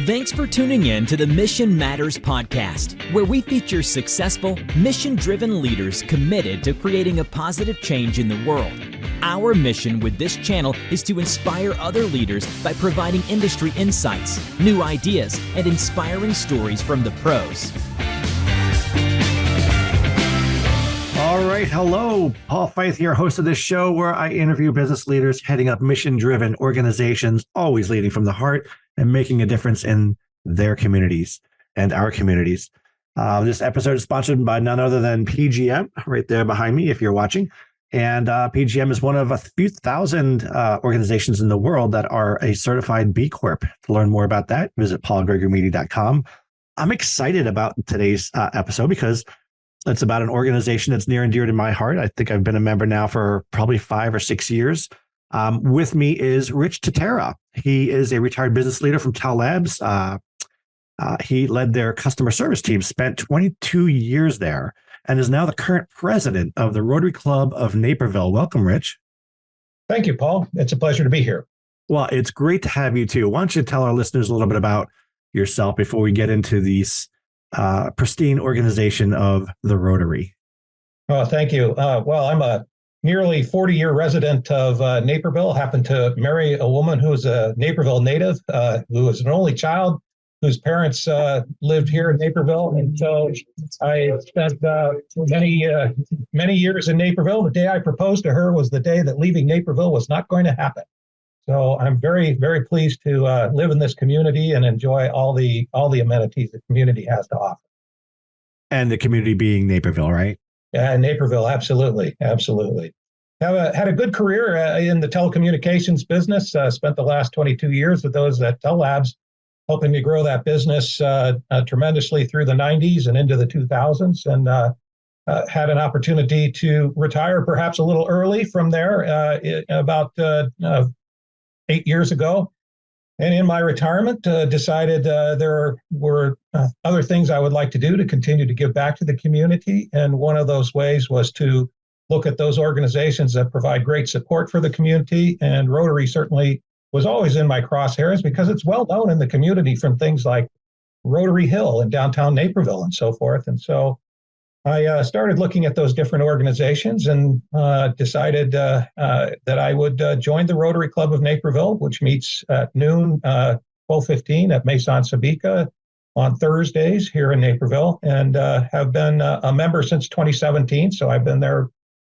Thanks for tuning in to the Mission Matters podcast, where we feature successful, mission-driven leaders committed to creating a positive change in the world. Our mission with this channel is to inspire other leaders by providing industry insights, new ideas, and inspiring stories from the pros. All right. Hello. Paul Fife here, host of this show where I interview business leaders heading up mission-driven organizations, always leading from the heart and making a difference in their communities and our communities. This episode is sponsored by none other than PGM, right there behind me if you're watching. And PGM is one of a few thousand organizations in the world that are a certified B Corp. To learn more about that, visit paulgregorymedia.com. I'm excited about today's episode because it's about an organization that's near and dear to my heart. I think I've been a member now for probably 5 or 6 years. With me is Rich Tatara. He is a retired business leader from Tellabs. He led their customer service team, spent 22 years there, and is now the current president of the Rotary Club of Naperville. Welcome, Rich. Thank you, Paul. It's a pleasure to be here. Well, it's great to have you too. Why don't you tell our listeners a little bit about yourself before we get into these pristine organization of the Rotary? Oh, thank you. Well, I'm a nearly 40-year resident of Naperville. Happened to marry a woman who was a Naperville native, who was an only child, whose parents lived here in Naperville. And so I spent many years in Naperville. The day I proposed to her was the day that leaving Naperville was not going to happen. So I'm very, very pleased to live in this community and enjoy all the amenities the community has to offer. And the community being Naperville, right? Yeah, Naperville, absolutely. Had a good career in the telecommunications business. Spent the last 22 years with those at Tellabs, helping to grow that business tremendously through the 90s and into the 2000s, and had an opportunity to retire perhaps a little early from there about 8 years ago. And in my retirement, decided there were other things I would like to do to continue to give back to the community. And one of those ways was to look at those organizations that provide great support for the community. And Rotary certainly was always in my crosshairs because it's well known in the community from things like Rotary Hill in downtown Naperville and so forth. And so I started looking at those different organizations and decided that I would join the Rotary Club of Naperville, which meets at noon, 12:15 at Maison Sabica on Thursdays here in Naperville, and have been a member since 2017. So I've been there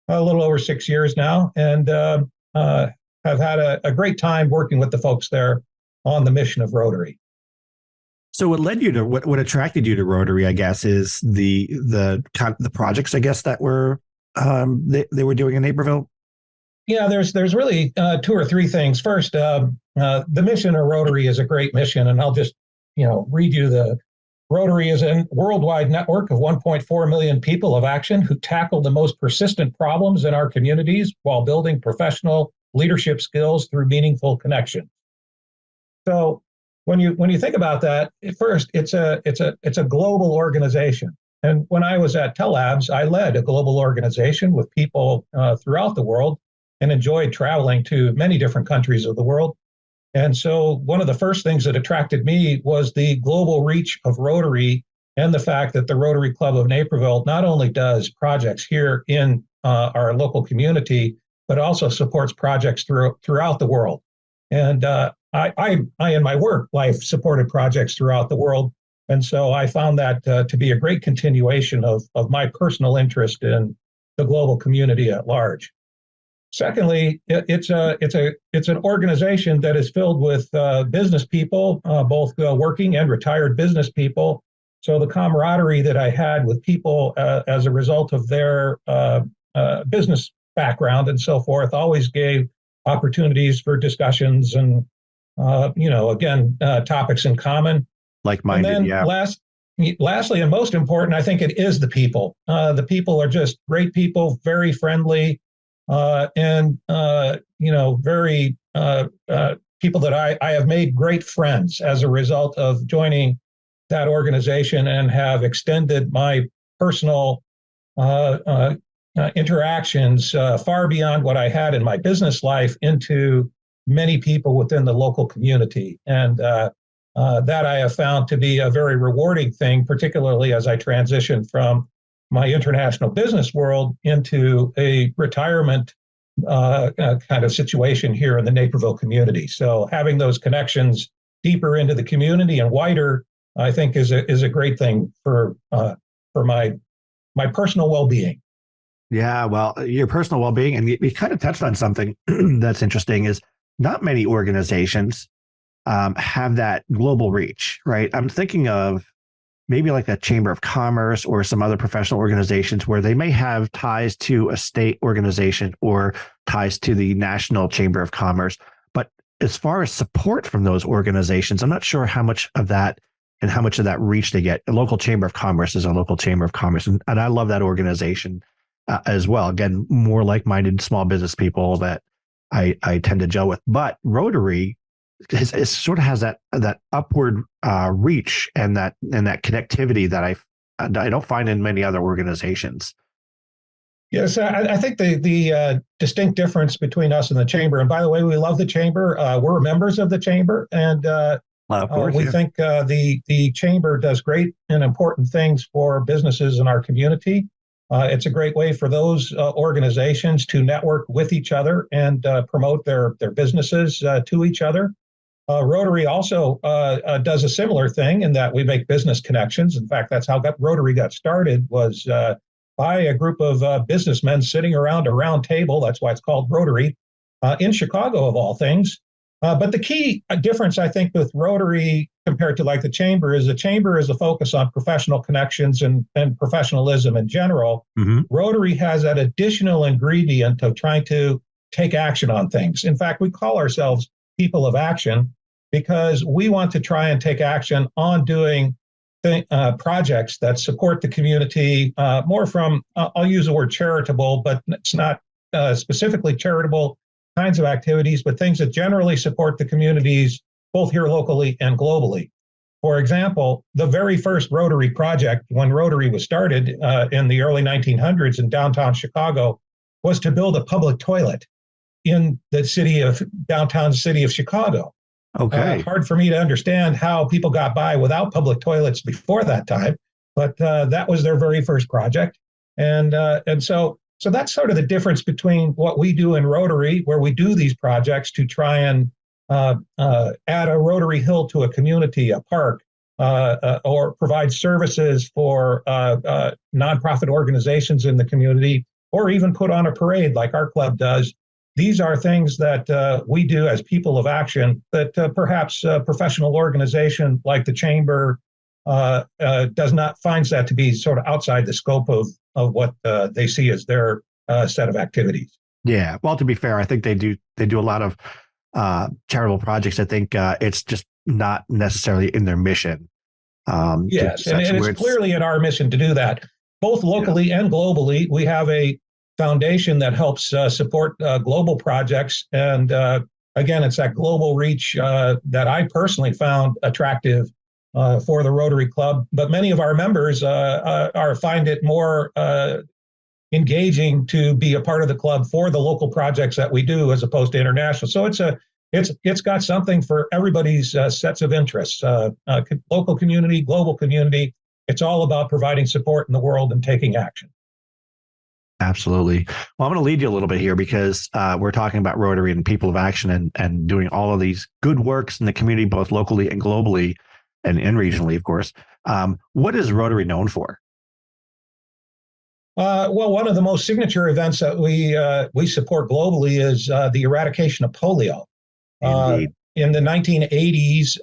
a little over 6 years now, and have had a great time working with the folks there on the mission of Rotary. So what led you to what attracted you to Rotary, I guess, is the projects, I guess, that were they were doing in Naperville? Yeah, there's really 2 or 3 things. First, the mission of Rotary is a great mission, and I'll just read you the Rotary is a worldwide network of 1.4 million people of action who tackle the most persistent problems in our communities while building professional leadership skills through meaningful connection. So when you think about that, first, it's a global organization. And when I was at Tellabs, I led a global organization with people throughout the world and enjoyed traveling to many different countries of the world. And so one of the first things that attracted me was the global reach of Rotary and the fact that the Rotary Club of Naperville not only does projects here in our local community, but also supports projects throughout the world. And I in my work life supported projects throughout the world. And so I found that to be a great continuation of my personal interest in the global community at large. Secondly, it's an organization that is filled with business people, both working and retired business people. So the camaraderie that I had with people as a result of their business background and so forth always gave opportunities for discussions and topics in common. Like-minded, and then yeah. Lastly, and most important, I think it is the people. The people are just great people, very friendly, and very people that I have made great friends as a result of joining that organization and have extended my personal interactions far beyond what I had in my business life into many people within the local community. And That I have found to be a very rewarding thing, particularly as I transition from my international business world into a retirement kind of situation here in the Naperville community. So having those connections deeper into the community and wider, I think is a great thing for my personal well-being. Yeah, well, your personal well-being, and you kind of touched on something that's interesting, is not many organizations have that global reach, right? I'm thinking of maybe like a Chamber of Commerce or some other professional organizations where they may have ties to a state organization or ties to the National Chamber of Commerce. But as far as support from those organizations, I'm not sure how much of that and how much of that reach they get. A local Chamber of Commerce is a local Chamber of Commerce. And I love that organization as well. Again, more like-minded small business people that I tend to gel with. But Rotary it sort of has that upward reach and that connectivity that I don't find in many other organizations. Yes, I think the distinct difference between us and the chamber, and by the way, we love the chamber. We're members of the chamber, and of course, we think the chamber does great and important things for businesses in our community. It's a great way for those organizations to network with each other and promote their businesses to each other. Rotary also does a similar thing in that we make business connections. In fact, that's how Rotary got started, was by a group of businessmen sitting around a round table. That's why it's called Rotary, in Chicago, of all things. But the key difference, I think, with Rotary compared to like the Chamber is a focus on professional connections and professionalism in general. Mm-hmm. Rotary has that additional ingredient of trying to take action on things. In fact, we call ourselves people of action because we want to try and take action on doing projects that support the community, more from, I'll use the word charitable, but it's not specifically charitable kinds of activities, but things that generally support the communities, both here locally and globally. For example, the very first Rotary project, when Rotary was started in the early 1900s in downtown Chicago, was to build a public toilet in the downtown city of Chicago. Okay. Hard for me to understand how people got by without public toilets before that time, but that was their very first project. And so that's sort of the difference between what we do in Rotary, where we do these projects to try and add a Rotary hill to a community, a park, or provide services for nonprofit organizations in the community, or even put on a parade like our club does. These are things that we do as people of action that perhaps a professional organization like the Chamber finds that to be sort of outside the scope of what they see as their set of activities. Yeah. Well, to be fair, I think they do a lot of charitable projects. I think it's just not necessarily in their mission. Yes, and it's clearly in our mission to do that, both locally and globally. We have a foundation that helps support global projects. And again, it's that global reach that I personally found attractive for the Rotary Club. But many of our members find it more engaging to be a part of the club for the local projects that we do as opposed to international. So it's got something for everybody's sets of interests, local community, global community. It's all about providing support in the world and taking action. Absolutely. Well, I'm going to lead you a little bit here because we're talking about Rotary and people of action and doing all of these good works in the community, both locally and globally and regionally, of course. What is Rotary known for? Well, one of the most signature events that we support globally is the eradication of polio. In the 1980s,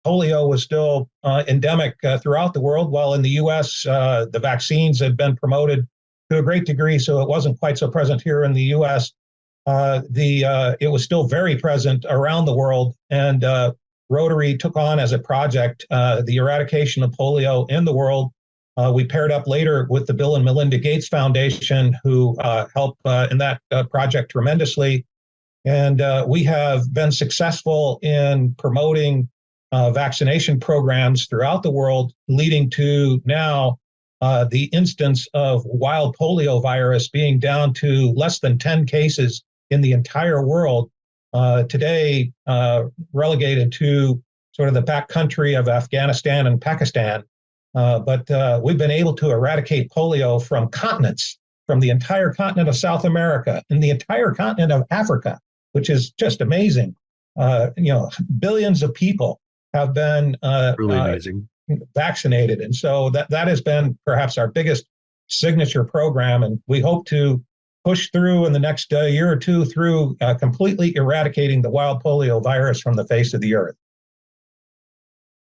polio was still endemic throughout the world, while in the U.S., the vaccines had been promoted to a great degree, so it wasn't quite so present here in the U.S. It was still very present around the world, and Rotary took on as a project the eradication of polio in the world. We paired up later with the Bill and Melinda Gates Foundation, who helped in that project tremendously. And we have been successful in promoting vaccination programs throughout the world, leading to now the instance of wild polio virus being down to less than 10 cases in the entire world, today relegated to sort of the backcountry of Afghanistan and Pakistan. But we've been able to eradicate polio from continents, from the entire continent of South America and the entire continent of Africa, which is just amazing. Billions of people have been Really amazing. Vaccinated. And so that has been perhaps our biggest signature program. And we hope to push through in the next year or two through completely eradicating the wild polio virus from the face of the earth.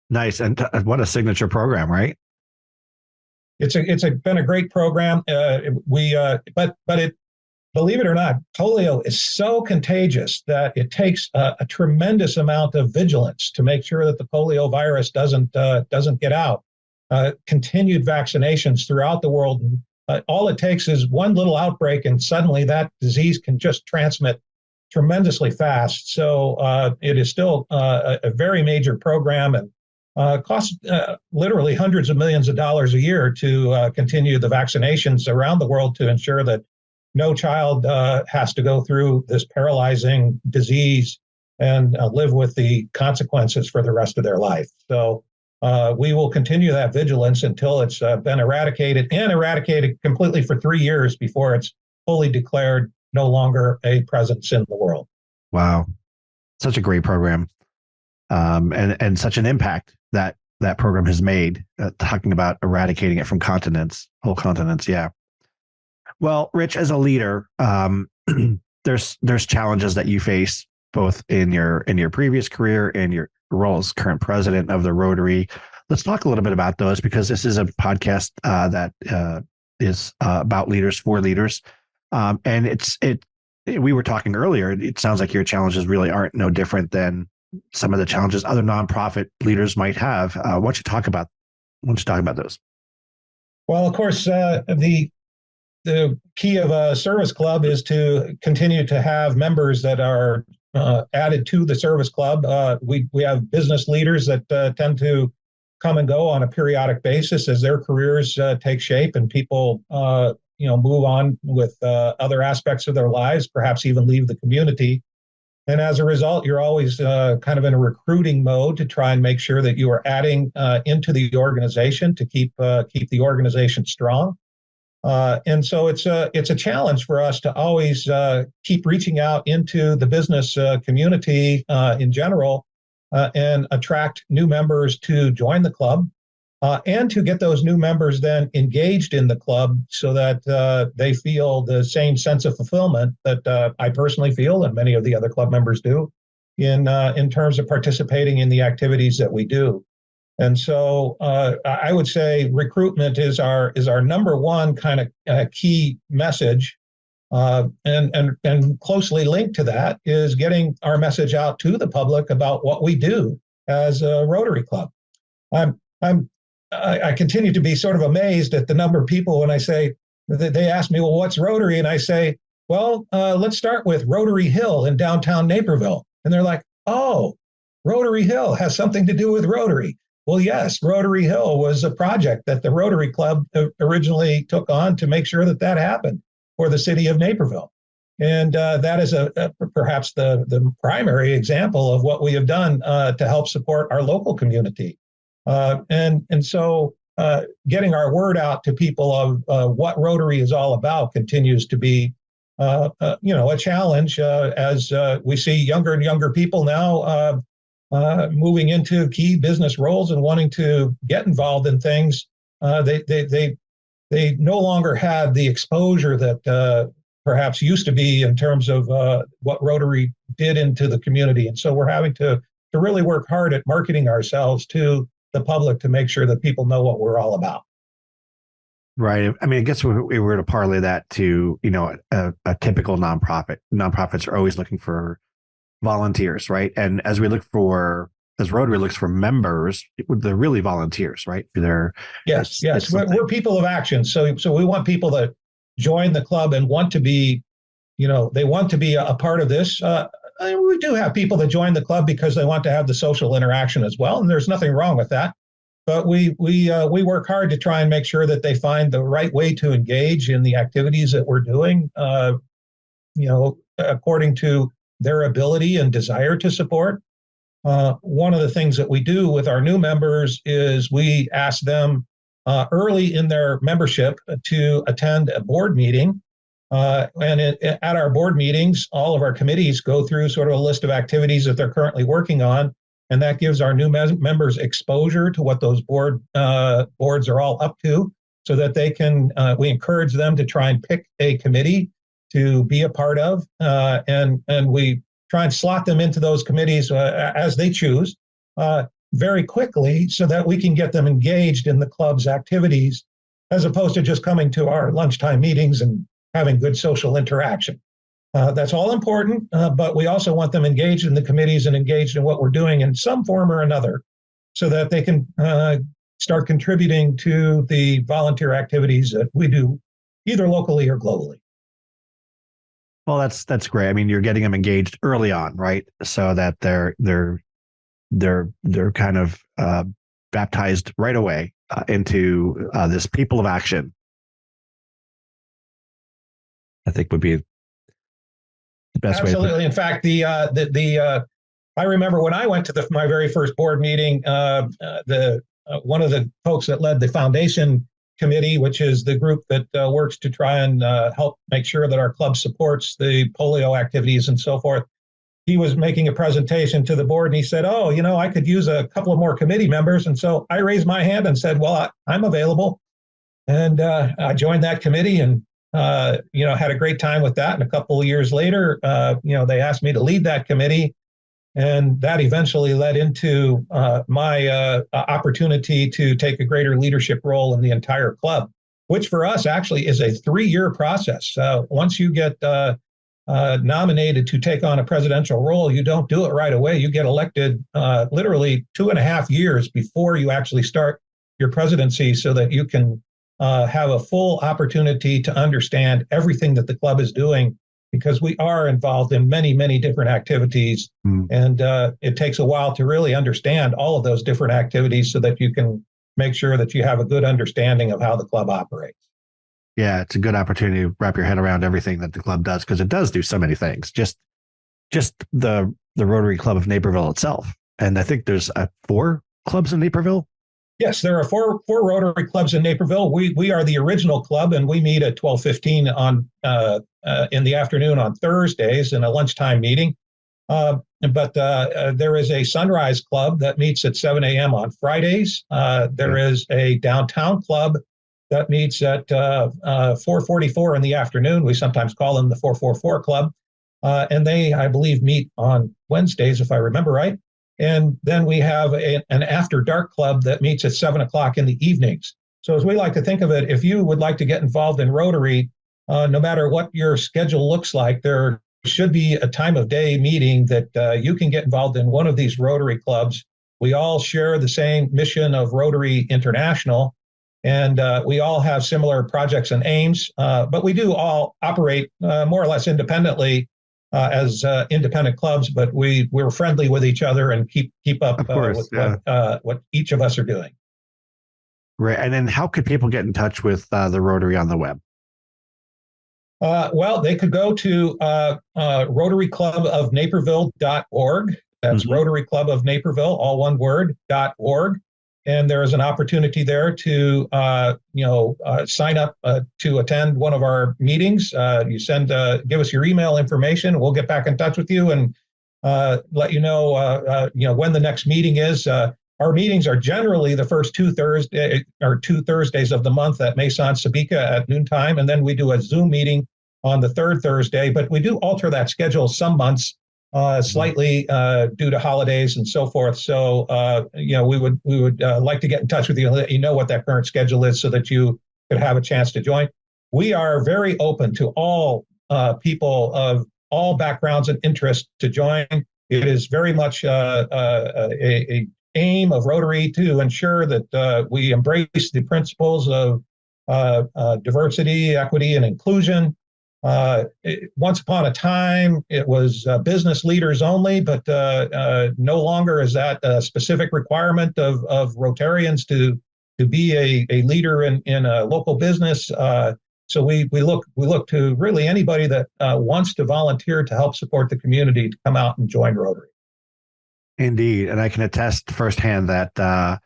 Nice. And what a signature program, right? It's been a great program. But believe it or not, polio is so contagious that it takes a tremendous amount of vigilance to make sure that the polio virus doesn't get out. Continued vaccinations throughout the world. All it takes is one little outbreak, and suddenly that disease can just transmit tremendously fast. So it is still a very major program, and costs literally hundreds of millions of dollars a year to continue the vaccinations around the world to ensure that no child has to go through this paralyzing disease and live with the consequences for the rest of their life. So we will continue that vigilance until it's been eradicated completely for 3 years before it's fully declared no longer a presence in the world. Wow. Such a great program. And such an impact that program has made, talking about eradicating it from whole continents. Yeah. Well, Rich, as a leader, there's challenges that you face both in your previous career and your role as current president of the Rotary. Let's talk a little bit about those, because this is a podcast that is about leaders for leaders. And we were talking earlier, it sounds like your challenges really aren't no different than some of the challenges other nonprofit leaders might have. Why don't you talk about those? Well, of course, the key of a service club is to continue to have members that are added to the service club. We have business leaders that tend to come and go on a periodic basis as their careers take shape and people move on with other aspects of their lives, perhaps even leave the community. And as a result, you're always kind of in a recruiting mode to try and make sure that you are adding into the organization to keep the organization strong. And so it's a challenge for us to always keep reaching out into the business community in general and attract new members to join the club and to get those new members then engaged in the club so that they feel the same sense of fulfillment that I personally feel and many of the other club members do in terms of participating in the activities that we do. And so I would say recruitment is our number one kind of key message, and closely linked to that is getting our message out to the public about what we do as a Rotary Club. I continue to be sort of amazed at the number of people when I say they ask me, well, what's Rotary? And I say, well, let's start with Rotary Hill in downtown Naperville, and they're like, oh, Rotary Hill has something to do with Rotary. Well, yes, Rotary Hill was a project that the Rotary Club originally took on to make sure that happened for the city of Naperville. And that is perhaps the primary example of what we have done to help support our local community. And so getting our word out to people of what Rotary is all about continues to be a challenge as we see younger and younger people now moving into key business roles and wanting to get involved in things. They no longer have the exposure that perhaps used to be in terms of what Rotary did into the community. And so we're having to really work hard at marketing ourselves to the public to make sure that people know what we're all about. Right. I mean, I guess we were to parlay that to, a typical nonprofit. Nonprofits are always looking for volunteers, right? And as Rotary looks for members, they're really volunteers, right? Yes. We're people of action. So we want people that join the club and want to be, they want to be a part of this. We do have people that join the club because they want to have the social interaction as well, and there's nothing wrong with that. But we work hard to try and make sure that they find the right way to engage in the activities that we're doing, according to their ability and desire to support. one of the things that we do with our new members is we ask them early in their membership to attend a board meeting. At our board meetings, all of our committees go through sort of a list of activities that they're currently working on, and that gives our new members exposure to what those boards are all up to, so that they can. We encourage them to try and pick a committee to be a part of, and we try and slot them into those committees as they choose very quickly, so that we can get them engaged in the club's activities, as opposed to just coming to our lunchtime meetings and having good social interaction. That's all important, but we also want them engaged in the committees and engaged in what we're doing in some form or another, so that they can start contributing to the volunteer activities that we do, either locally or globally. Well, that's great. I mean, you're getting them engaged early on, right? So that they're kind of baptized right away into this people of action. I think would be the best Absolutely. way. In fact, I remember when I went to my very first board meeting, one of the folks that led the foundation committee, which is the group that works to try and help make sure that our club supports the polio activities and so forth. He was making a presentation to the board, and he said, "Oh, I could use a couple of more committee members." And so I raised my hand and said, "Well, I'm available." And I joined that committee and had a great time with that. And a couple of years later, they asked me to lead that committee. And that eventually led into my opportunity to take a greater leadership role in the entire club, which for us actually is a 3-year process. Once you get nominated to take on a presidential role, you don't do it right away. You get elected literally 2.5 years before you actually start your presidency, so that you can have a full opportunity to understand everything that the club is doing, because we are involved in many, many different activities. And it takes a while to really understand all of those different activities, so that you can make sure that you have a good understanding of how the club operates. Yeah, it's a good opportunity to wrap your head around everything that the club does, because it does do so many things. Just the Rotary Club of Naperville itself. And I think there's 4 clubs in Naperville. Yes, there are four Rotary clubs in Naperville. We are the original club, and we meet at 12:15 on in the afternoon on Thursdays in a lunchtime meeting. But there is a Sunrise Club that meets at 7 a.m. on Fridays. There is a downtown club that meets at 4:44 in the afternoon. We sometimes call them the 444 Club. And they, I believe, meet on Wednesdays, if I remember right. And then we have an after dark club that meets at 7 o'clock in the evenings. So as we like to think of it, if you would like to get involved in Rotary, no matter what your schedule looks like, there should be a time of day meeting that you can get involved in one of these Rotary clubs. We all share the same mission of Rotary International, and we all have similar projects and aims, but we do all operate more or less independently as independent clubs, but we're friendly with each other and keep up with what each of us are doing. Right. And then how could people get in touch with the Rotary on the web? Well, they could go to rotaryclubofnaperville.org. That's Rotary Club of Naperville, all one word, .org. And there is an opportunity there to, sign up to attend one of our meetings. You give us your email information. We'll get back in touch with you and let you know, when the next meeting is. Our meetings are generally the first two Thursdays of the month at Maison Sabika at noontime, and then we do a Zoom meeting on the third Thursday. But we do alter that schedule some months. Slightly due to holidays and so forth. So, we would like to get in touch with you and let you know what that current schedule is, so that you could have a chance to join. We are very open to all people of all backgrounds and interests to join. It is very much a aim of Rotary to ensure that we embrace the principles of diversity, equity, and inclusion. Once upon a time, it was business leaders only, but no longer is that a specific requirement of Rotarians to be a leader in a local business. So we look to really anybody that wants to volunteer to help support the community to come out and join Rotary. Indeed. And I can attest firsthand that the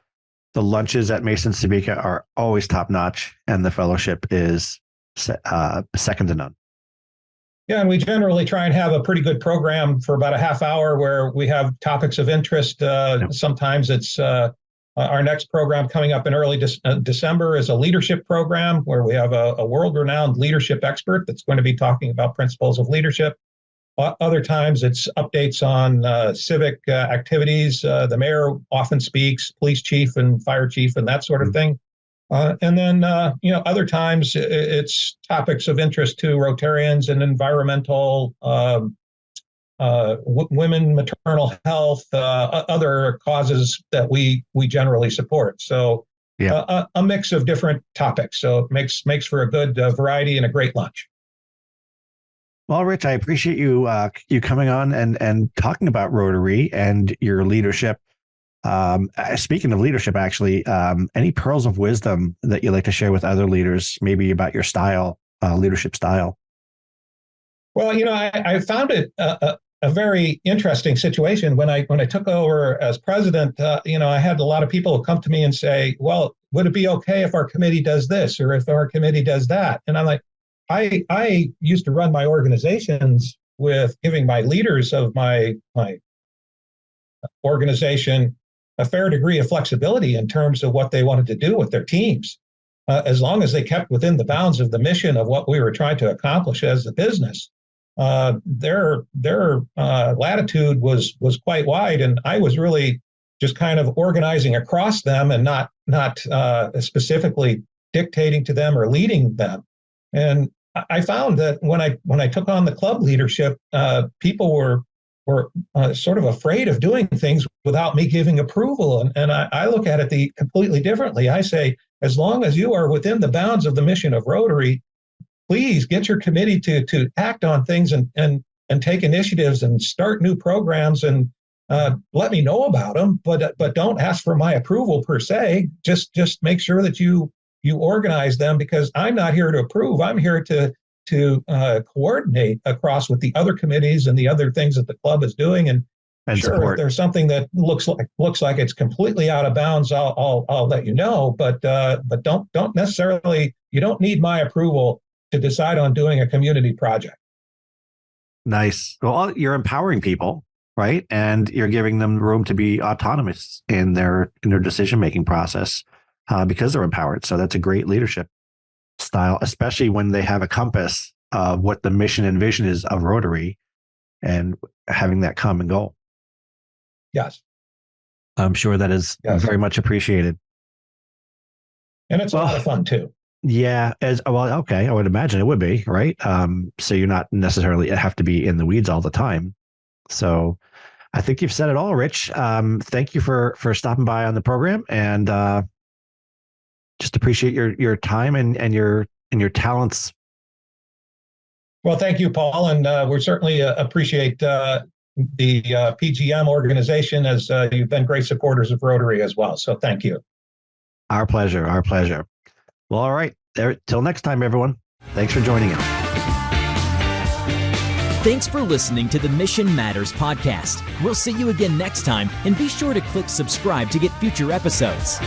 lunches at Mason Sabika are always top notch, and the fellowship is second to none. Yeah, and we generally try and have a pretty good program for about a half hour where we have topics of interest. Sometimes it's our next program coming up in early December is a leadership program where we have a world-renowned leadership expert that's going to be talking about principles of leadership. Other times it's updates on civic activities. The mayor often speaks, police chief and fire chief and that sort of thing. And then, other times it's topics of interest to Rotarians and environmental, women, maternal health, other causes that we generally support. So a mix of different topics. So it makes for a good variety and a great lunch. Well, Rich, I appreciate you coming on and talking about Rotary and your leadership. Speaking of leadership, actually, any pearls of wisdom that you'd like to share with other leaders, maybe about your style, leadership style? Well, I found it a very interesting situation when I took over as president. I had a lot of people come to me and say, "Well, would it be okay if our committee does this or if our committee does that?" And I'm like, I used to run my organizations with giving my leaders of my organization a fair degree of flexibility in terms of what they wanted to do with their teams, as long as they kept within the bounds of the mission of what we were trying to accomplish as a business. Their latitude was quite wide, and I was really just kind of organizing across them and not specifically dictating to them or leading them. And I found that when I took on the club leadership, people were sort of afraid of doing things without me giving approval. And I look at it completely differently. I say, as long as you are within the bounds of the mission of Rotary, please get your committee to act on things and take initiatives and start new programs and let me know about them. But don't ask for my approval per se. Just make sure that you organize them, because I'm not here to approve. I'm here to coordinate across with the other committees and the other things that the club is doing. And sure, support. If there's something that looks like it's completely out of bounds, I'll let you know. But don't necessarily. You don't need my approval to decide on doing a community project. Nice. Well, you're empowering people, right? And you're giving them room to be autonomous in their decision-making process because they're empowered. So that's a great leadership style, especially when they have a compass of what the mission and vision is of Rotary and having that common goal. Yes. I'm sure that is very much appreciated. And it's a lot of fun too. Yeah, okay, I would imagine it would be, right? So you're not necessarily have to be in the weeds all the time. So I think you've said it all, Rich. Thank you for stopping by on the program, and just appreciate your time and your talents. Well, thank you, Paul, and we certainly appreciate the PGM organization, as you've been great supporters of Rotary as well. So thank you. Our pleasure. Our pleasure. Well, all right. Till next time, everyone. Thanks for joining us. Thanks for listening to the Mission Matters podcast. We'll see you again next time, and be sure to click subscribe to get future episodes.